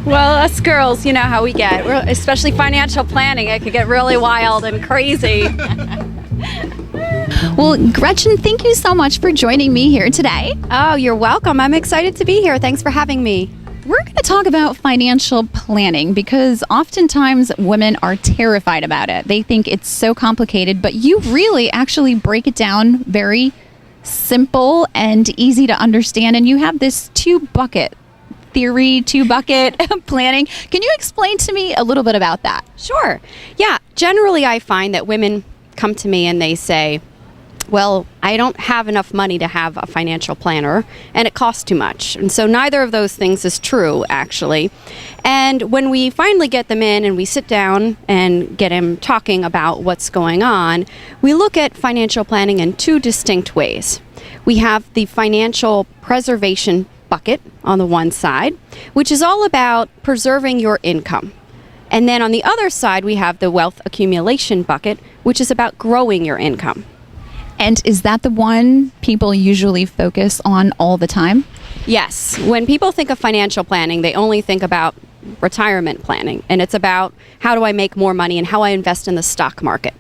Well, us girls, you know how we get, especially financial planning. It could get really wild and crazy. Well, Gretchen, thank you so much for joining me here today. Oh, you're welcome. I'm excited to be here. Thanks for having me. We're going to talk about financial planning because oftentimes women are terrified about it. They think it's so complicated, but you really actually break it down very simple and easy to understand. And you have this two-bucket theory, two-bucket planning. Can you explain to me a little bit about that? Sure. Yeah. Generally, I find that women come to me and they say, well, I don't have enough money to have a financial planner and it costs too much. And so neither of those things is true, actually. And when we finally get them in and we sit down and get them talking about what's going on, we look at financial planning in two distinct ways. We have the financial preservation bucket on the one side, which is all about preserving your income. And then on the other side, we have the wealth accumulation bucket, which is about growing your income. And is that the one people usually focus on all the time? Yes. When people think of financial planning, they only think about retirement planning. And it's about how do I make more money and how I invest in the stock market.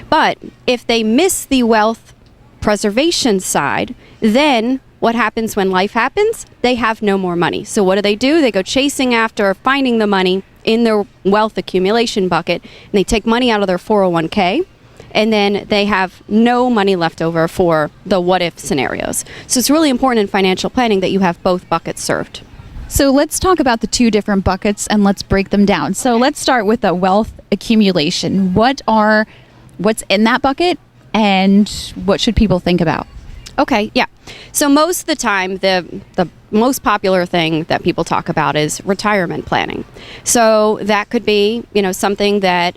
But if they miss the wealth preservation side, then what happens when life happens? They have no more money. So what do? They go chasing after finding the money in their wealth accumulation bucket, and they take money out of their 401k. And then they have no money left over for the what-if scenarios. So it's really important in financial planning that you have both buckets served. So let's talk about the two different buckets and let's break them down. So let's start with the wealth accumulation. What's in that bucket and what should people think about? Okay, yeah. So most of the time, the most popular thing that people talk about is retirement planning. So that could be, something that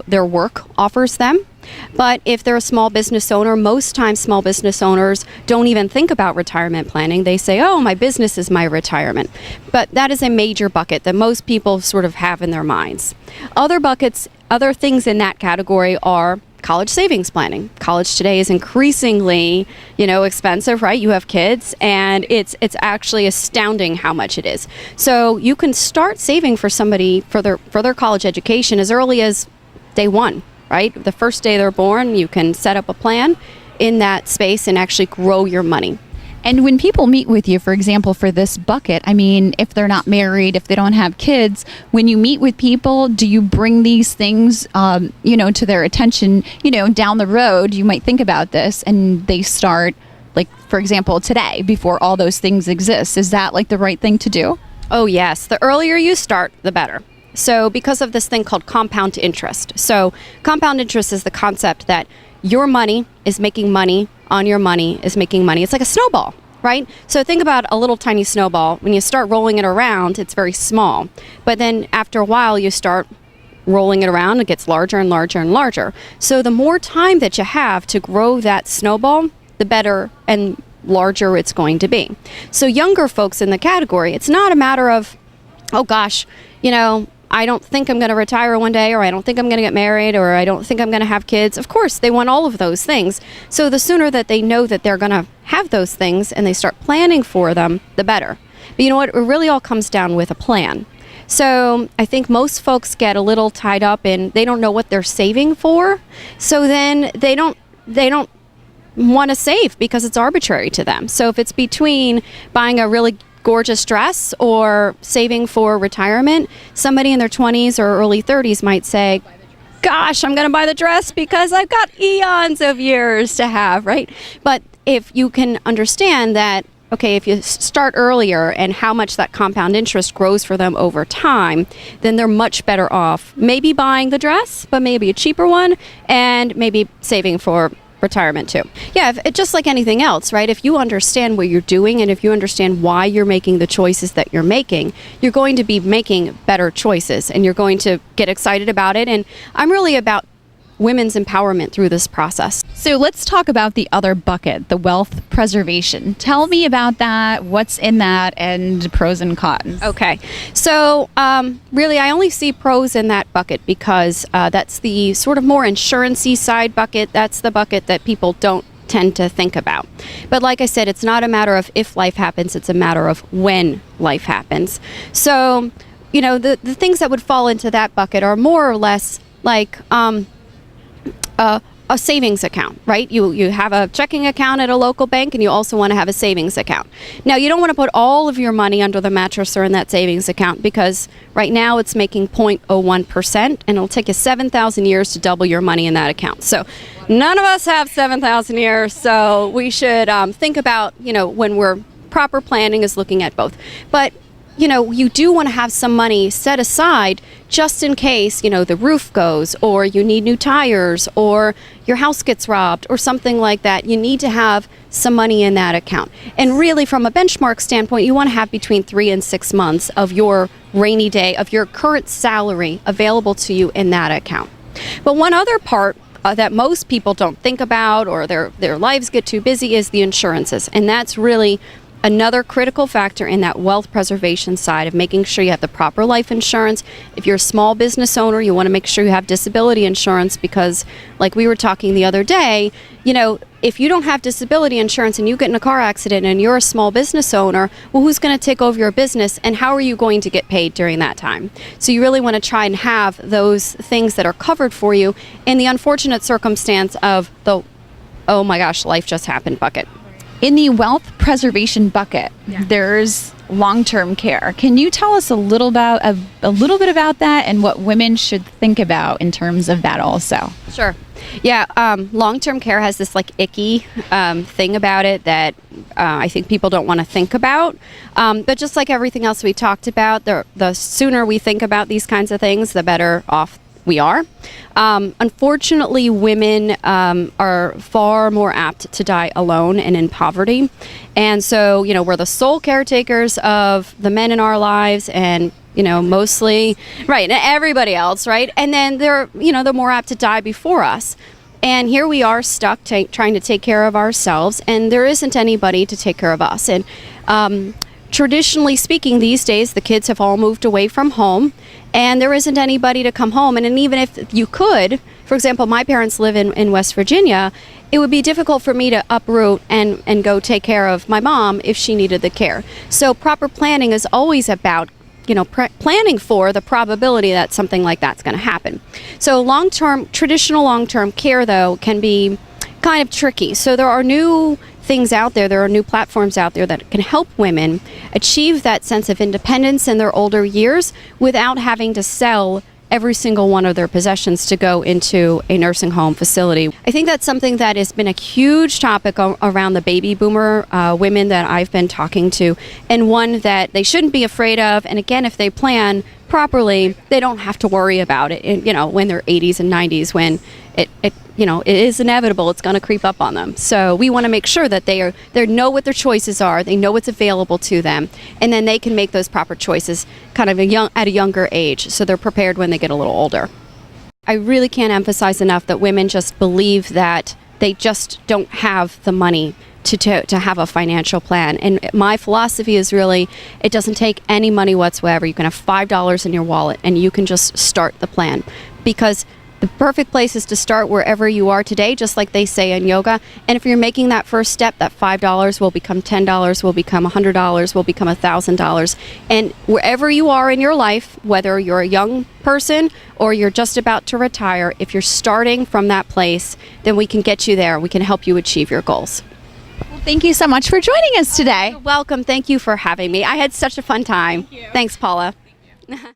their work offers them. But if they're a small business owner, most times small business owners don't even think about retirement planning. They say, oh, my business is my retirement. But that is a major bucket that most people sort of have in their minds. Other buckets, other things in that category are college savings planning. College today is increasingly, expensive, right? You have kids and it's actually astounding how much it is. So you can start saving for somebody for their college education as early as day one. Right? The first day they're born, you can set up a plan in that space and actually grow your money. And when people meet with you, for example, for this bucket, if they're not married, if they don't have kids, when you meet with people, do you bring these things, to their attention, down the road? You might think about this and they start, like, for example, today, before all those things exist. Is that like the right thing to do? Oh, yes. The earlier you start, the better. So because of this thing called compound interest. So compound interest is the concept that your money is making money on your money is making money. It's like a snowball, right? So think about a little tiny snowball. When you start rolling it around, it's very small. But then after a while, you start rolling it around, it gets larger and larger and larger. So the more time that you have to grow that snowball, the better and larger it's going to be. So younger folks in the category, it's not a matter of, oh gosh, I don't think I'm going to retire one day, or I don't think I'm going to get married, or I don't think I'm going to have kids. Of course, they want all of those things. So the sooner that they know that they're going to have those things and they start planning for them, the better. But you know what? It really all comes down with a plan. So I think most folks get a little tied up in they don't know what they're saving for. So then they don't want to save because it's arbitrary to them. So if it's between buying a really gorgeous dress or saving for retirement, somebody in their 20s or early 30s might say, gosh, I'm going to buy the dress because I've got eons of years to have, right? But if you can understand that, okay, if you start earlier and how much that compound interest grows for them over time, then they're much better off maybe buying the dress, but maybe a cheaper one, and maybe saving for retirement too. Yeah, just like anything else, right? If you understand what you're doing and if you understand why you're making the choices that you're making, you're going to be making better choices and you're going to get excited about it. And I'm really about women's empowerment through this process. So let's talk about the other bucket, the wealth preservation. Tell me about that, what's in that, and pros and cons. Okay. So really, I only see pros in that bucket because that's the sort of more insurance-y side bucket. That's the bucket that people don't tend to think about. But like I said, it's not a matter of if life happens, it's a matter of when life happens. So the things that would fall into that bucket are more or less like a savings account, right? You have a checking account at a local bank, and you also want to have a savings account. Now, you don't want to put all of your money under the mattress or in that savings account, because right now it's making 0.01%, and it'll take you 7,000 years to double your money in that account. So none of us have 7,000 years, so we should think about, when we're proper planning is looking at both. But you do want to have some money set aside just in case, the roof goes, or you need new tires, or your house gets robbed, or something like that. You need to have some money in that account. And really, from a benchmark standpoint, you want to have between 3 and 6 months of your rainy day, of your current salary available to you in that account. But one other part that most people don't think about, or their lives get too busy, is the insurances. And that's really another critical factor in that wealth preservation side of making sure you have the proper life insurance. If you're a small business owner, you want to make sure you have disability insurance, because like we were talking the other day, if you don't have disability insurance and you get in a car accident and you're a small business owner, well, who's going to take over your business, and how are you going to get paid during that time? So you really want to try and have those things that are covered for you in the unfortunate circumstance of the, oh my gosh, life just happened bucket. In the wealth preservation bucket, there's long-term care. Can you tell us a little bit about that, and what women should think about in terms of that also? Sure. Yeah, long-term care has this icky thing about it that I think people don't want to think about. But just like everything else we talked about, the sooner we think about these kinds of things, the better off we are. Unfortunately, women are far more apt to die alone and in poverty. And so, we're the sole caretakers of the men in our lives, and mostly, right, and everybody else, right? And then they're more apt to die before us. And here we are stuck trying to take care of ourselves, and there isn't anybody to take care of us. And traditionally speaking, these days, the kids have all moved away from home, and there isn't anybody to come home. And even if you could, for example, my parents live in West Virginia, it would be difficult for me to uproot and go take care of my mom if she needed the care. So proper planning is always about planning for the probability that something like that's going to happen. So traditional long-term care, though, can be kind of tricky. So there are new things out there are new platforms out there that can help women achieve that sense of independence in their older years without having to sell every single one of their possessions to go into a nursing home facility. I think that's something that has been a huge topic around the baby boomer women that I've been talking to, and one that they shouldn't be afraid of. And again, if they plan properly, they don't have to worry about it when they're 80s and 90s, when it is inevitable. It's going to creep up on them. So we want to make sure that they know what their choices are, they know what's available to them, and then they can make those proper choices kind of at a younger age, so they're prepared when they get a little older. I really can't emphasize enough that women just believe that they just don't have the money to have a financial plan. And my philosophy is really, it doesn't take any money whatsoever. You can have $5 in your wallet and you can just start the plan, because the perfect place is to start wherever you are today, just like they say in yoga. And if you're making that first step, that $5 will become $10, will become $100, will become $1,000. And wherever you are in your life, whether you're a young person or you're just about to retire, if you're starting from that place, then we can get you there. We can help you achieve your goals. Well, thank you so much for joining us today. You're welcome. Thank you for having me. I had such a fun time. Thank you. Thanks, Paula. Thank you.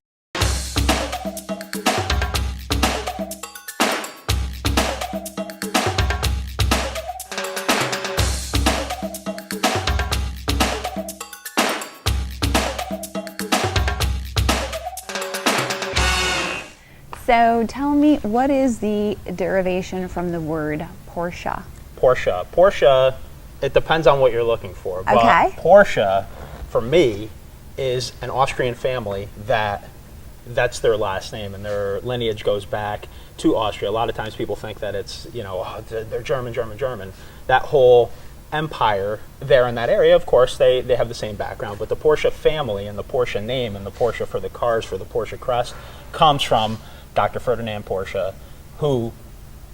So tell me, what is the derivation from the word Porsche? Porsche, it depends on what you're looking for. Okay. But Porsche, for me, is an Austrian family that's their last name, and their lineage goes back to Austria. A lot of times people think that it's, they're German. That whole empire there in that area, of course, they have the same background. But the Porsche family and the Porsche name and the Porsche for the cars, for the Porsche crest, comes from Dr. Ferdinand Porsche, who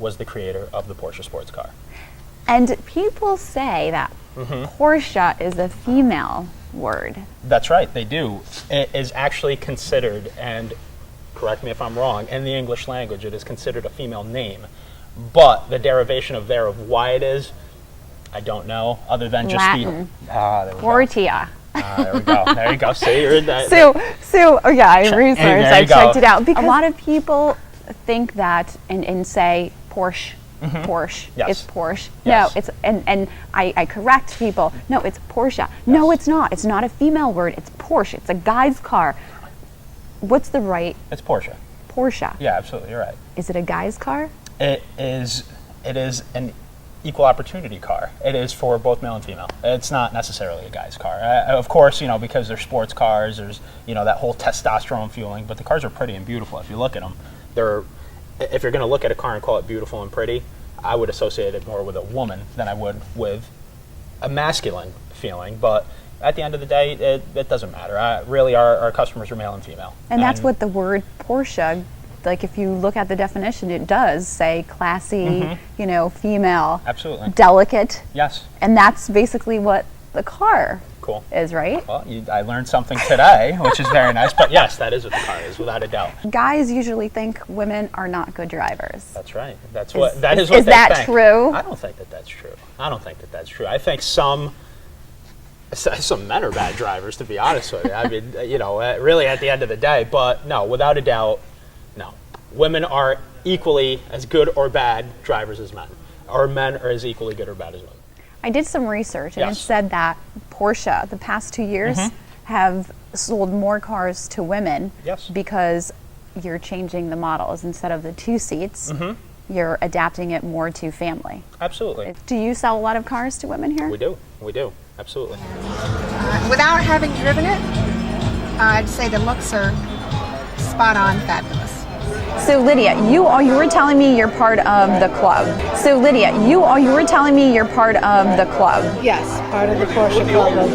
was the creator of the Porsche sports car. And people say that Porsche is a female word. That's right, they do. It is actually considered, and correct me if I'm wrong, in the English language it is considered a female name. But the derivation of why it is, I don't know, other than just Latin. there we go. Portia. There we go. There you go. See, you're in that. I researched, I checked it out. Because a lot of people think that and say Porsche. Porsche. Yes. It's Porsche. Yes. No, it's and I correct people. No, it's Porsche. No, it's not. It's not a female word. It's Porsche. It's a guy's car. What's the right It's Porsche. Porsche? Yeah, absolutely. You're right. Is it a guy's car? It is an equal opportunity car. It is for both male and female. It's not necessarily a guy's car. Of course, because they're sports cars, there's, that whole testosterone fueling, but the cars are pretty and beautiful. If you look at them, if you're going to look at a car and call it beautiful and pretty, I would associate it more with a woman than I would with a masculine feeling. But at the end of the day, it doesn't matter. Really, our customers are male and female. And that's what the word Porsche, like if you look at the definition, it does say classy, female. Absolutely. Delicate. Yes. And that's basically what the car Cool. is, right? Well, I learned something today, which is very nice. But yes, that is what the car is, without a doubt. Guys usually think women are not good drivers. That's right. That is Is what they that think. true? I don't think that's true. I think some men are bad drivers, to be honest with you. I mean, really at the end of the day. But no, without a doubt, no. Women are equally as good or bad drivers as men, or men are as equally good or bad as women. I did some research and Yes. it said that Porsche, the past 2 years, have sold more cars to women Yes. because you're changing the models. Instead of the 2 seats, you're adapting it more to family. Absolutely. Do you sell a lot of cars to women here? We do. Absolutely. Without having driven it, I'd say the looks are spot on fabulous. So Lydia, you were telling me you're part of the club. You were telling me you're part of the club. Yes, part of the Porsche Club of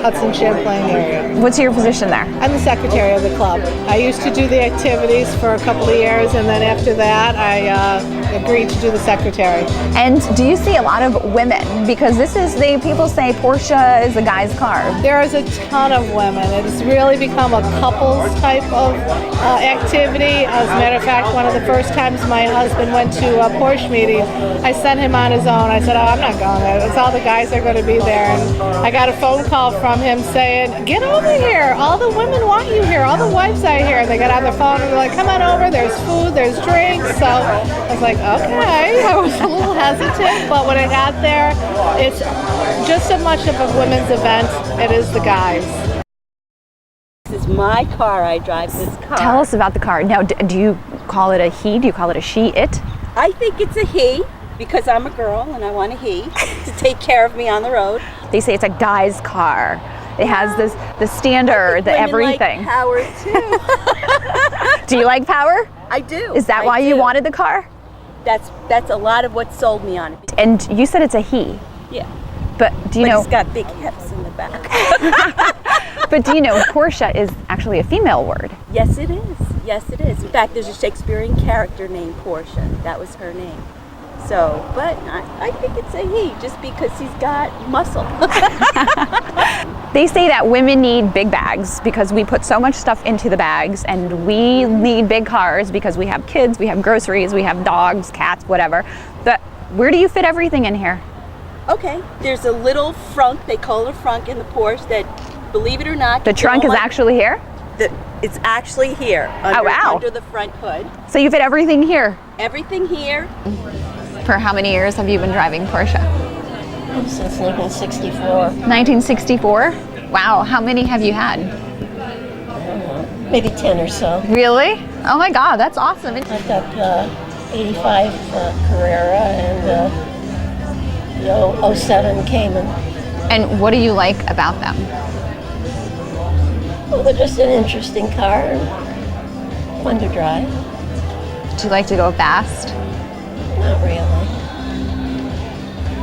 Hudson Champlain area. What's your position there? I'm the secretary of the club. I used to do the activities for a couple of years, and then after that, I agreed to do the secretary. And do you see a lot of women? Because people say Porsche is a guy's car. There is a ton of women. It's really become a couples type of activity. As a matter of fact, one of the first times my husband went to a Porsche meeting, I sent him on his own. I said, I'm not going there. It's all the guys are going to be there. And I got a phone call from him saying, get over here. All the women want you here. All the wives are here. And they got on their phone and they're like, come on over. There's food, there's drinks. So I was like, okay. I was a little hesitant, but when I got there, it's just as much of a women's event. It is the guys. This is my car. I drive this car. Tell us about the car. Now, do you call it a he? Do you call it a she, it? I think it's a he because I'm a girl and I want a he to take care of me on the road. They say it's a guy's car. It has the standard, the Women everything. like power too. Do you like power? I do. Is that I why you do. wanted the car? That's a lot of what sold me on it. And you said it's a he. Yeah. But do you But know? he's got big hips in the back. But do you know Porsche is actually a female word? Yes, it is. Yes, it is. In fact, there's a Shakespearean character named Portia. That was her name. So, but I think it's a he just because he's got muscle. They say that women need big bags because we put so much stuff into the bags, and we need big cars because we have kids, we have groceries, we have dogs, cats, whatever. But where do you fit everything in here? Okay, there's a little frunk, they call it a frunk in the Porsche that, believe it or not, The trunk is actually here? it's actually here under, Oh, wow. under the front hood. So you fit everything here. Everything here. For how many years have you been driving Porsche? Since 1964. 1964? Wow, how many have you had? Maybe 10 or so. Really? Oh my God, that's awesome. I've got 85 Carrera and 07 Cayman. And what do you like about them? Well, they're just an interesting car and fun to drive. Do you like to go fast? Not really.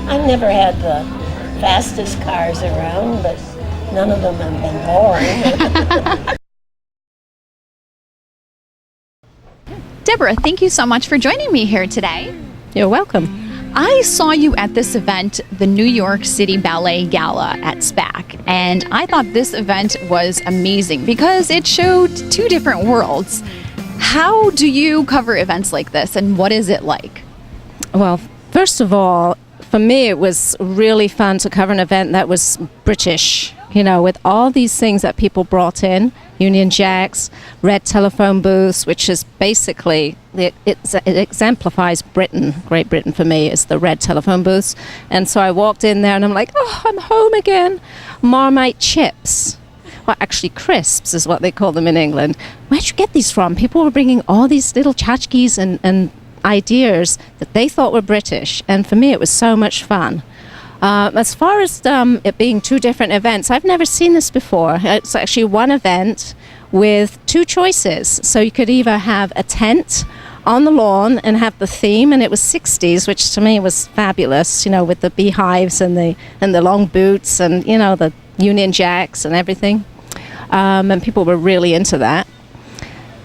I've never had the fastest cars around, but none of them have been boring. Deborah, thank you so much for joining me here today. You're welcome. I saw you at this event, the New York City Ballet Gala at SPAC, and I thought this event was amazing because it showed two different worlds. How do you cover events like this, and what is it like? Well, first of all, for me, it was really fun to cover an event that was British, you know, with all these things that people brought in, Union Jacks, red telephone booths, which is basically, it exemplifies Britain, Great Britain for me, is the red telephone booths. And so I walked in there and I'm like, oh, I'm home again. Marmite chips. Well, actually, crisps is what they call them in England. Where'd you get these from? People were bringing all these little tchotchkes and ideas that they thought were British. And for me, it was so much fun. As far as it being two different events, I've never seen this before. It's actually one event with two choices. So you could either have a tent on the lawn and have the theme, and it was 60s, which to me was fabulous, you know, with the beehives and the long boots and, you know, the Union Jacks and everything. And people were really into that.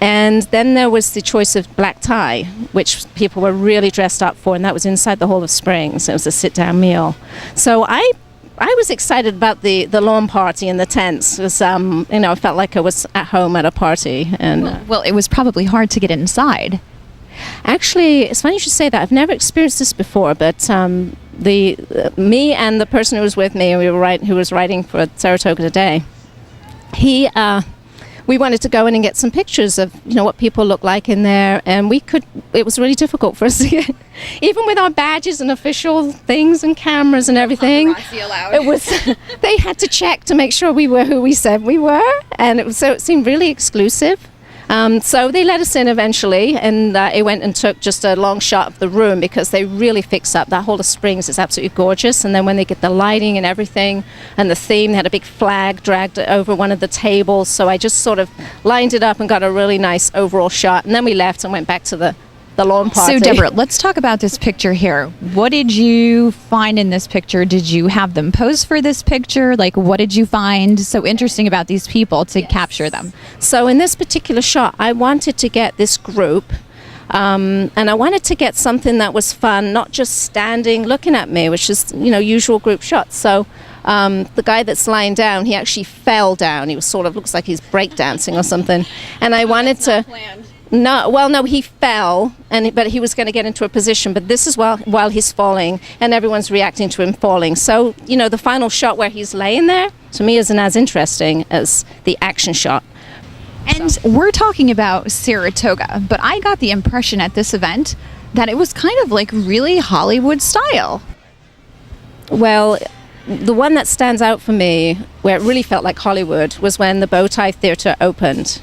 And then there was the choice of black tie, which people were really dressed up for, and that was inside the Hall of Springs. It was a sit-down meal. So I was excited about the lawn party and the tents. It was, you know, I felt like I was at home at a party. And Well, it was probably hard to get inside. actually, it's funny you should say that. I've never experienced this before, but me and the person who was with me, who was writing for Saratoga Today, we wanted to go in and get some pictures of, you know, what people look like in there, and it was really difficult for us to get, even with our badges and official things and cameras and everything. It was, they had to check to make sure we were who we said we were, and so it seemed really exclusive. So they let us in eventually, and it went and took just a long shot of the room because they really fix up. That Hall of Springs is absolutely gorgeous. And then when they get the lighting and everything and the theme, they had a big flag dragged over one of the tables. So I just sort of lined it up and got a really nice overall shot. And then we left and went back to the lawn party. So, Deborah, let's talk about this picture here. What did you find in this picture? Did you have them pose for this picture? Like, what did you find so interesting about these people to capture them? So in this particular shot, I wanted to get this group, and I wanted to get something that was fun, not just standing looking at me, which is, you know, usual group shots. So the guy that's lying down, he actually fell down. He was sort of, looks like he's breakdancing or something. And I wanted to... No, he fell, but he was going to get into a position. But this is while he's falling, and everyone's reacting to him falling. So, you know, the final shot where he's laying there, to me, isn't as interesting as the action shot. And we're talking about Saratoga, but I got the impression at this event that it was kind of like really Hollywood style. Well, the one that stands out for me, where it really felt like Hollywood, was when the Bowtie Theatre opened.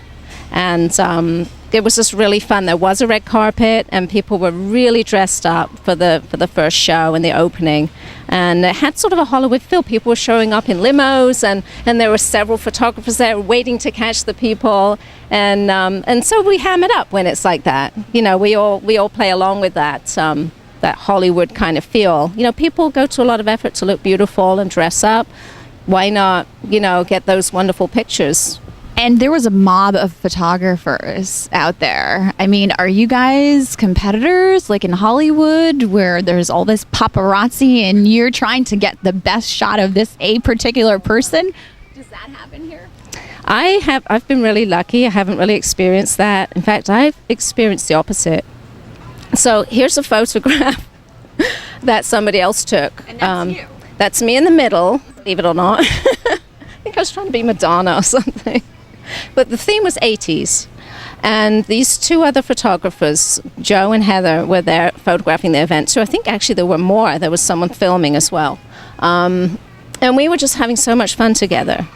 And it was just really fun. There was a red carpet, and people were really dressed up for the first show and the opening. And it had sort of a Hollywood feel. People were showing up in limos, and there were several photographers there waiting to catch the people. And so we ham it up when it's like that. You know, we all play along with that Hollywood kind of feel. You know, people go to a lot of effort to look beautiful and dress up. Why not, you know, get those wonderful pictures? And there was a mob of photographers out there. I mean, are you guys competitors like in Hollywood where there's all this paparazzi and you're trying to get the best shot of a particular person? Does that happen here? I've been really lucky. I haven't really experienced that. In fact, I've experienced the opposite. So here's a photograph that somebody else took. And that's you. That's me in the middle, believe it or not. I think I was trying to be Madonna or something. But the theme was 80s. And these two other photographers, Joe and Heather, were there photographing the event. So I think actually there were more. There was someone filming as well. And we were just having so much fun together.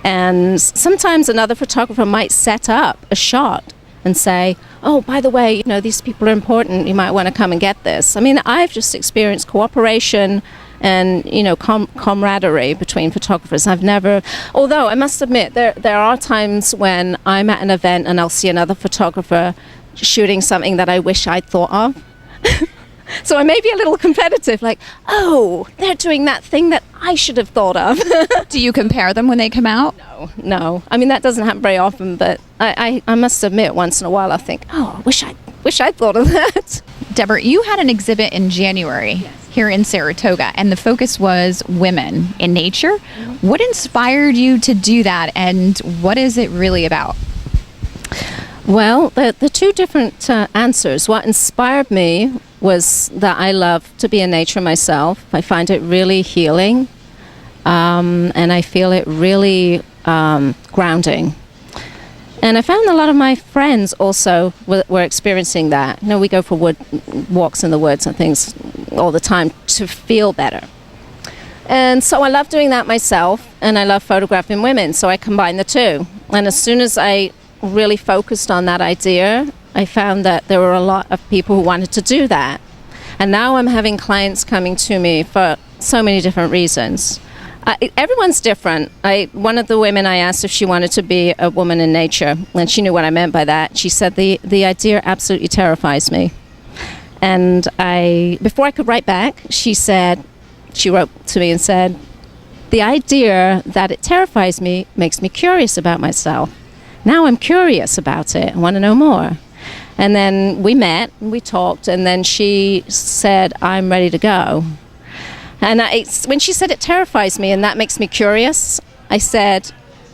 And sometimes another photographer might set up a shot and say, oh, by the way, you know, these people are important. You might want to come and get this. I mean, I've just experienced cooperation and, you know, camaraderie between photographers. I've never, although I must admit, there are times when I'm at an event and I'll see another photographer shooting something that I wish I'd thought of. So I may be a little competitive, like, oh, they're doing that thing that I should have thought of. Do you compare them when they come out? No. I mean, that doesn't happen very often, but I must admit, once in a while I think, oh, I wish I'd thought of that. Deborah, you had an exhibit in January here in Saratoga, and the focus was women in nature. What inspired you to do that, and what is it really about? Well, the two different answers. What inspired me was that I love to be in nature myself. I find it really healing, and I feel it really grounding. And I found a lot of my friends also were experiencing that. You know, we go for walks in the woods and things all the time to feel better. And so I love doing that myself, and I love photographing women, so I combine the two. And as soon as I really focused on that idea, I found that there were a lot of people who wanted to do that. And now I'm having clients coming to me for so many different reasons. Everyone's different. One of the women, I asked if she wanted to be a woman in nature, and she knew what I meant by that. She said, the idea absolutely terrifies me. And before I could write back, she wrote to me and said, the idea that it terrifies me makes me curious about myself. Now I'm curious about it. I want to know more. And then we met, and we talked, and then she said, I'm ready to go. And when she said it terrifies me and that makes me curious, I said,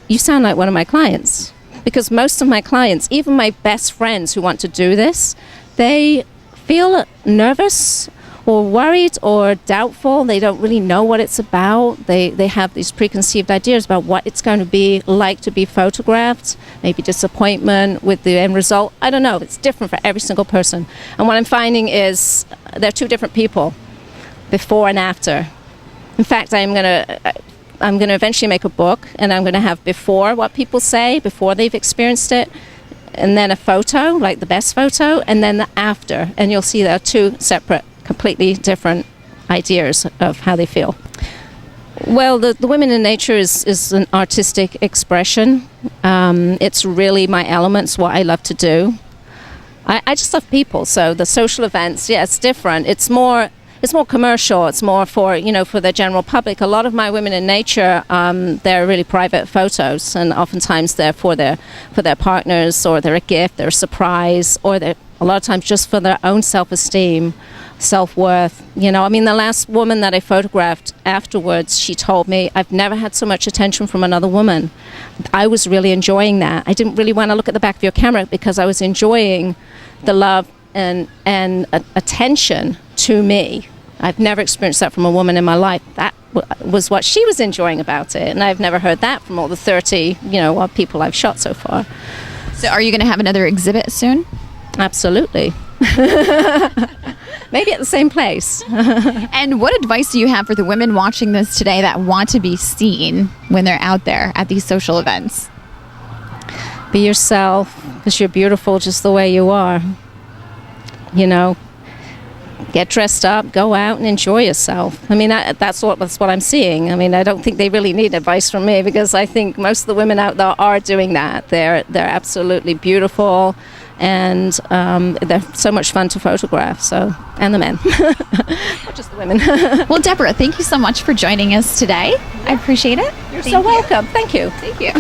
you sound like one of my clients. Because most of my clients, even my best friends who want to do this, they feel nervous or worried or doubtful. They don't really know what it's about. They have these preconceived ideas about what it's going to be like to be photographed, maybe disappointment with the end result. I don't know. It's different for every single person. And what I'm finding is they're two different people, before and after. In fact, I'm going to eventually make a book, and I'm going to have before what people say, before they've experienced it, and then a photo, like the best photo, and then the after. And you'll see there are two separate, completely different ideas of how they feel. Well, the Women in Nature is an artistic expression. It's really my elements, what I love to do. I just love people, so the social events, yeah, it's different. It's more commercial. It's more for the general public. A lot of my Women in Nature, they're really private photos, and oftentimes they're for their partners, or they're a gift, they're a surprise, or they're a lot of times just for their own self-esteem, self-worth. The last woman that I photographed afterwards, she told me, I've never had so much attention from another woman. I was really enjoying that. I didn't really want to look at the back of your camera because I was enjoying the love and attention to me. I've never experienced that from a woman in my life. That was what she was enjoying about it, and I've never heard that from all the 30 people I've shot so far. So are you going to have another exhibit soon? Absolutely. Maybe at the same place. And what advice do you have for the women watching this today that want to be seen when they're out there at these social events? Be yourself, because you're beautiful just the way you are. Get dressed up, go out and enjoy yourself. That's what I'm seeing. I don't think they really need advice from me, because I think most of the women out there are doing that. They're absolutely beautiful, and they're so much fun to photograph. So, and the men, not just the women. Well, Deborah, thank you so much for joining us today. I appreciate it. You're so welcome. Thank you. Thank you.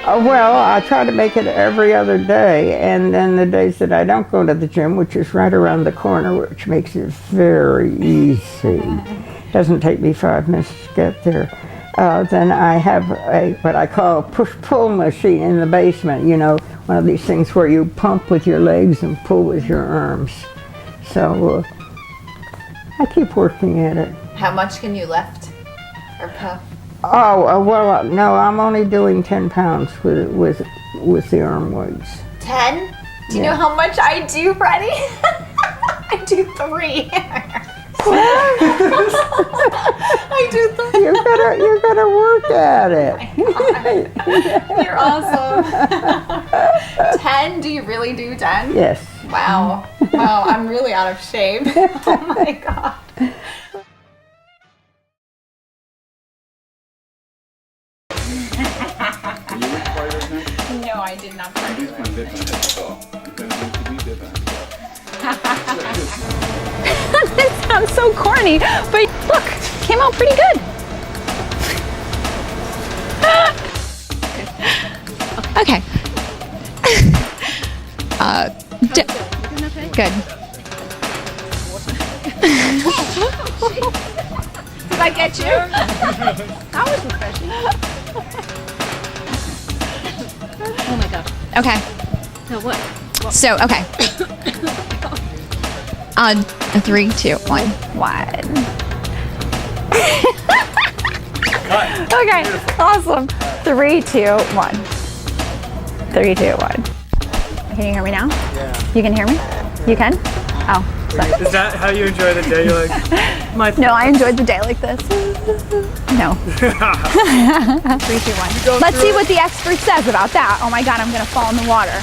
Well, I try to make it every other day, and then the days that I don't go to the gym, which is right around the corner, which makes it very easy. Doesn't take me 5 minutes to get there. Then I have what I call a push-pull machine in the basement, one of these things where you pump with your legs and pull with your arms. So I keep working at it. How much can you lift or puff? Oh, well, no, I'm only doing 10 pounds with the arm weights. 10? Do you know how much I do, Freddie? I do 3. I do 3. You gotta work at it. Oh, you're awesome. 10? Do you really do 10? Yes. Wow. Wow, I'm really out of shape. Oh my God. No, I did not. This sounds so corny, but look, came out pretty good. Okay. Good. Did I get you? That was refreshing. Oh my gosh. Okay. No, what? So, okay. On 3, 2, 1. Okay, awesome. 3, 2, 1. 3, 2, 1. Can you hear me now? Yeah. You can hear me? You can? Oh, sorry. Is that how you enjoy the day? You're like, my No, I enjoyed the day like this. No. 3, 2, 1. Let's see what the expert says about that. Oh my God, I'm gonna fall in the water.